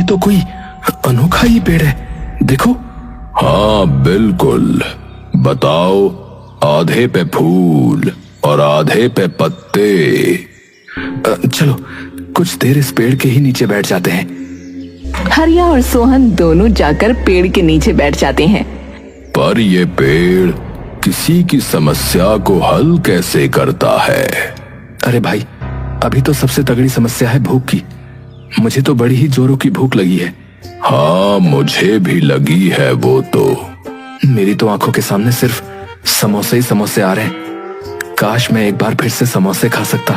तो कोई अनोखा ही पेड़ है, देखो। हाँ बिल्कुल। बताओ, आधे पे फूल और आधे पे पत्ते। चलो कुछ देर इस पेड़ के ही नीचे बैठ जाते हैं। हरिया और सोहन दोनों जाकर पेड़ के नीचे बैठ जाते हैं। पर ये पेड़ किसी की समस्या को हल कैसे करता है? अरे भाई, अभी तो सबसे तगड़ी समस्या है भूख की। मुझे तो बड़ी ही जोरों की भूख लगी है। हाँ मुझे भी लगी है वो तो। मेरी तो आंखों के सामने सिर्फ समोसे ही समोसे आ रहे हैं। काश मैं एक बार फिर से समोसे खा सकता,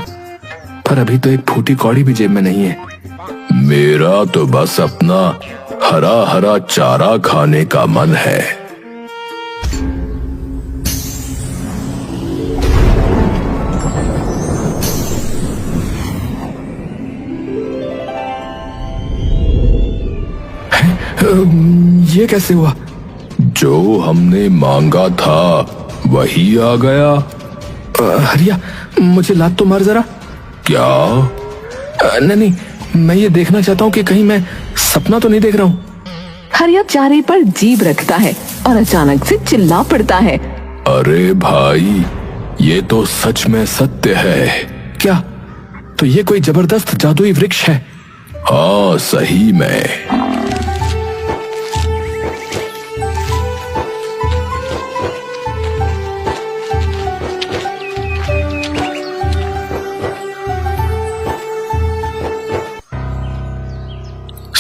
पर अभी तो एक फूटी कौड़ी भी जेब में नहीं है। मेरा तो बस अपना हरा हरा चारा खाने का मन है। ये कैसे हुआ? जो हमने मांगा था वही आ गया। हरिया, मुझे लात तो मार जरा। क्या? नहीं, मैं ये देखना चाहता हूँ कि कहीं मैं सपना तो नहीं देख रहा हूँ। हरिया चारे पर जीभ रखता है और अचानक से चिल्ला पड़ता है। अरे भाई, ये तो सच में सत्य है। क्या? तो ये कोई जबरदस्त जादुई वृक्ष है? हाँ सही में।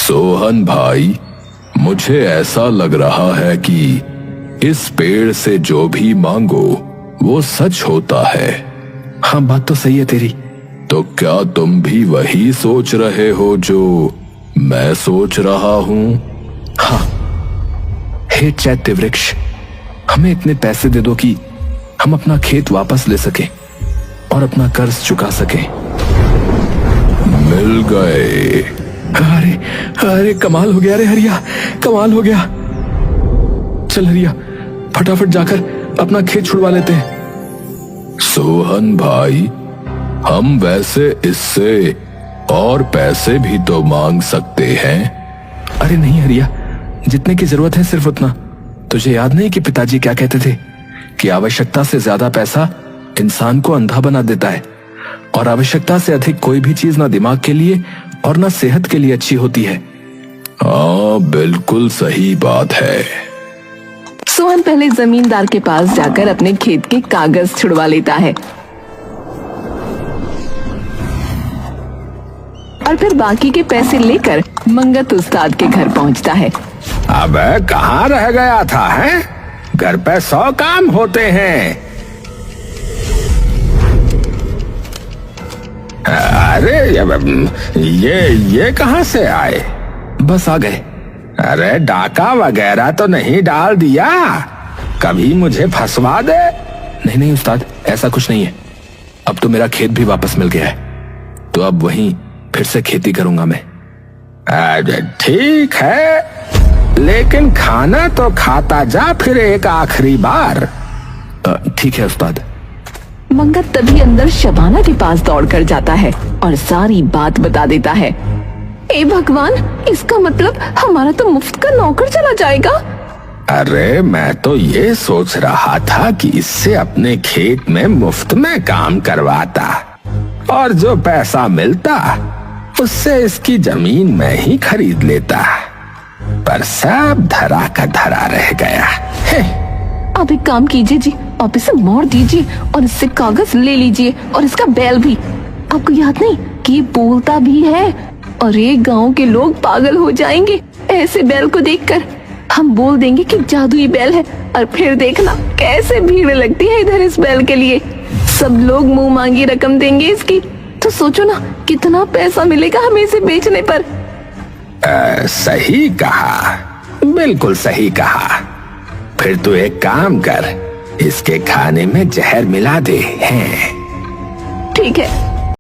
सोहन भाई, मुझे ऐसा लग रहा है कि इस पेड़ से जो भी मांगो वो सच होता है। हाँ, बात तो सही है तेरी। तो क्या तुम भी वही सोच रहे हो जो मैं सोच रहा हूँ? हाँ। हे चैत्य वृक्ष, हमें इतने पैसे दे दो कि हम अपना खेत वापस ले सकें और अपना कर्ज चुका सकें। मिल गए। अरे अरे, कमाल हो गया रे हरिया, कमाल हो गया। चल हरिया, फटाफट जाकर अपना खेत छुड़वा लेते हैं। सोहन भाई, हम वैसे इससे और पैसे भी तो मांग सकते हैं। अरे नहीं हरिया, जितने की जरूरत है सिर्फ उतना। तुझे याद नहीं कि पिताजी क्या कहते थे कि आवश्यकता से ज्यादा पैसा इंसान को अंधा बना देता है, और आवश्यकता से अधिक कोई भी चीज ना दिमाग के लिए और ना सेहत के लिए अच्छी होती है। हाँ बिल्कुल सही बात है। सोहन पहले जमींदार के पास जाकर अपने खेत के कागज छुड़वा लेता है और फिर बाकी के पैसे लेकर मंगत उस्ताद के घर पहुंचता है। अबे कहाँ रह गया था हैं? घर पे 100 काम होते हैं। अरे ये कहाँ से आए? बस आ गए। अरे डाका वगैरह तो नहीं डाल दिया? कभी मुझे फंसवा दे। नहीं नहीं उस्ताद, ऐसा कुछ नहीं है। अब तो मेरा खेत भी वापस मिल गया है, तो अब वहीं फिर से खेती करूंगा मैं। अरे ठीक है, लेकिन खाना तो खाता जा फिर एक आखिरी बार। ठीक है उस्ताद। मंगत तभी अंदर शबाना के पास दौड़कर जाता है और सारी बात बता देता है। ए भगवान, इसका मतलब हमारा तो मुफ्त का नौकर चला जाएगा। अरे मैं तो ये सोच रहा था कि इससे अपने खेत में मुफ्त में काम करवाता और जो पैसा मिलता उससे इसकी जमीन में ही खरीद लेता, पर सब धरा का धरा रह गया है। आप एक काम कीजिए जी, आप इसे मोड़ दीजिए और इससे कागज ले लीजिए और इसका बैल भी। आपको याद नहीं कि ये बोलता भी है और ये गांव के लोग पागल हो जाएंगे ऐसे बैल को देखकर। हम बोल देंगे कि जादुई बैल है और फिर देखना कैसे भीड़ लगती है इधर इस बैल के लिए। सब लोग मुंह मांगी रकम देंगे इसकी। तो सोचो ना कितना पैसा मिलेगा हमें इसे बेचने पर। सही कहा, बिल्कुल सही कहा। फिर तू एक काम कर, इसके खाने में जहर मिला दे हैं। ठीक है।